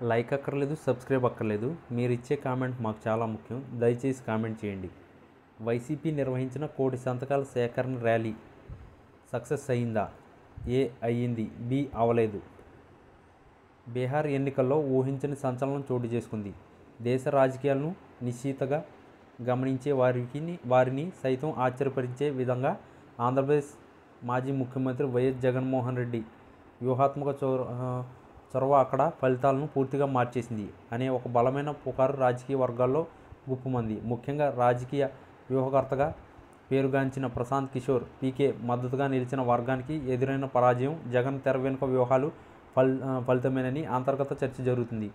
Like అక్కర్లేదు, subscribe అక్కర్లేదు. మీరు ఇచ్చే కామెంట్ మాకు చాలా ముఖ్యం. దయచేసి కామెంట్ చేయండి. వైసీపీ నిర్వహించిన 1,00,00,000 సంతకాల సేకరణ ర్యాలీ సక్సెస్ అయిందా? ఏ అయ్యింది, బి అవలేదు. బీహార్ ఎన్నికల్లో ఊహించని సంచలనం చోటు చేసుకుంది. దేశ రాజకీయాలను నిశితంగా గమనించే వారిని సైతం ఆశ్చర్యపరిచే విధంగా ఆంధ్రప్రదేశ్ మాజీ ముఖ్యమంత్రి వైఎస్ జగన్మోహన్ రెడ్డి వ్యూహాత్మక చొరవ అక్కడ ఫలితాలను పూర్తిగా మార్చేసింది అనే ఒక బలమైన పుకారు రాజకీయ వర్గాల్లో గుప్పుమంది. ముఖ్యంగా రాజకీయ వ్యూహకర్తగా పేరుగాంచిన ప్రశాంత్ కిషోర్ పీకే మద్దతుగా నిలిచిన వర్గానికి ఎదురైన పరాజయం జగన్ తెర వెనుక వ్యూహాలు ఫలితమేనని అంతర్గత చర్చ జరుగుతుంది.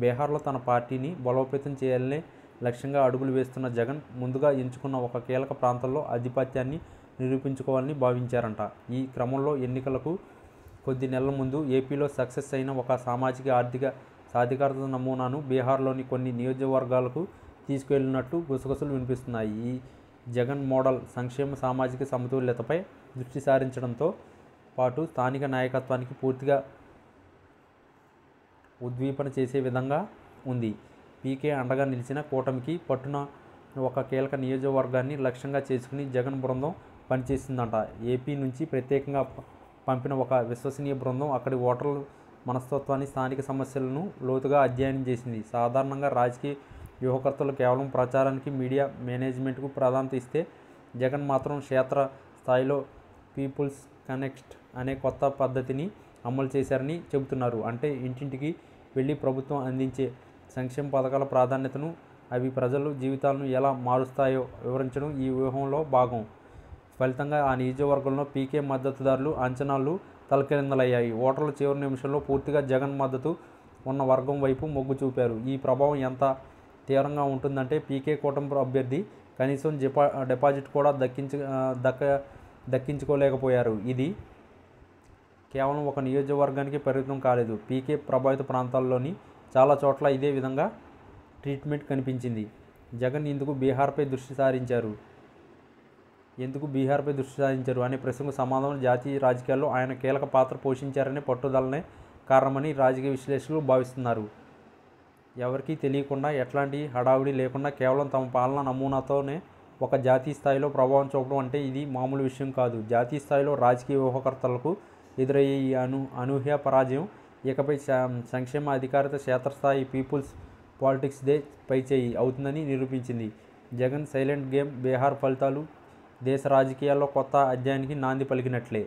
బీహార్లో తన పార్టీని బలోపేతం చేయాలనే లక్ష్యంగా అడుగులు వేస్తున్న జగన్ ముందుగా ఎంచుకున్న ఒక కీలక ప్రాంతంలో ఆధిపత్యాన్ని నిరూపించుకోవాలని భావించారంట. ఈ క్రమంలో ఎన్నికలకు కొద్ది నెలల ముందు ఏపీలో సక్సెస్ అయిన ఒక సామాజిక ఆర్థిక సాధికారత నమూనాను బీహార్లోని కొన్ని నియోజకవర్గాలకు తీసుకువెళ్ళినట్లు గుసగుసలు వినిపిస్తున్నాయి. ఈ జగన్ మోడల్ సంక్షేమ, సామాజిక సమతుల్యతపై దృష్టి సారించడంతో పాటు స్థానిక నాయకత్వానికి పూర్తిగా ఉద్దీపన చేసే విధంగా ఉంది. పీకే అండగా నిలిచిన కూటమికి పట్టున ఒక కీలక నియోజకవర్గాన్ని లక్ష్యంగా చేసుకుని జగన్ బృందం పనిచేసిందంట. ఏపీ నుంచి ప్రత్యేకంగా పంపిన ఒక విశ్వసనీయ బృందం అక్కడి ఓటర్ల మనస్తత్వాన్ని, స్థానిక సమస్యలను లోతుగా అధ్యయనం చేసింది. సాధారణంగా రాజకీయ వ్యూహకర్తలు కేవలం ప్రచారానికి, మీడియా మేనేజ్మెంట్కు ప్రాధాన్యత ఇస్తే జగన్ మాత్రం క్షేత్ర స్థాయిలో పీపుల్స్ కనెక్ట్ అనే కొత్త పద్ధతిని అమలు చేశారని చెబుతున్నారు. అంటే ఇంటింటికి వెళ్ళి ప్రభుత్వం అందించే సంక్షేమ పథకాల ప్రాధాన్యతను, అవి ప్రజల జీవితాలను ఎలా మారుస్తాయో వివరించడం ఈ వ్యూహంలో భాగం. ఫలితంగా ఆ నియోజకవర్గంలో పీకే మద్దతుదారులు అంచనాలు తలకిందులయ్యాయి. ఓటర్లు చివరి నిమిషంలో పూర్తిగా జగన్ మద్దతు ఉన్న వర్గం వైపు మొగ్గు చూపారు. ఈ ప్రభావం ఎంత తీవ్రంగా ఉంటుందంటే పీకే కూటమి అభ్యర్థి కనీసం డిపాజిట్ కూడా దక్కించుకోలేకపోయారు. ఇది కేవలం ఒక నియోజకవర్గానికి పరిమితం కాలేదు. పీకే ప్రభావిత ప్రాంతాల్లోని చాలా చోట్ల ఇదే విధంగా ట్రీట్మెంట్ కనిపించింది. జగన్ ఎందుకు బీహార్పై దృష్టి సారించారు అనే ప్రశ్నకు సమాధానం జాతీయ రాజకీయాల్లో ఆయన కీలక పాత్ర పోషించారనే పట్టుదలనే కారణమని రాజకీయ విశ్లేషకులు భావిస్తున్నారు. ఎవరికీ తెలియకుండా, ఎట్లాంటి హడావిడి లేకుండా కేవలం తమ పాలనా నమూనాతోనే ఒక జాతీయ స్థాయిలో ప్రభావం చూపడం అంటే ఇది మామూలు విషయం కాదు. జాతీయ స్థాయిలో రాజకీయ వ్యూహకర్తలకు ఎదురయ్యే ఈ అనూహ్య పరాజయం ఇకపై సంక్షేమ, అధికారిత క్షేత్రస్థాయి పీపుల్స్ పాలిటిక్స్దే పైచేయి అవుతుందని నిరూపించింది. జగన్ సైలెంట్ గేమ్ బీహార్ ఫలితాలు దేశ రాజకీయాల్లో కొత్త అధ్యాయానికి నాంది పలికినట్లే.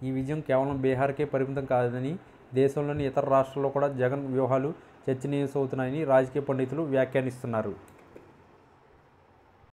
ఈ విజయం కేవలం బీహార్కే పరిమితం కాదని, దేశంలోని ఇతర రాష్ట్రాల్లో కూడా జగన్ వ్యూహాలు చర్చనీయాంశమవుతున్నాయని రాజకీయ పండితులు వ్యాఖ్యానిస్తున్నారు.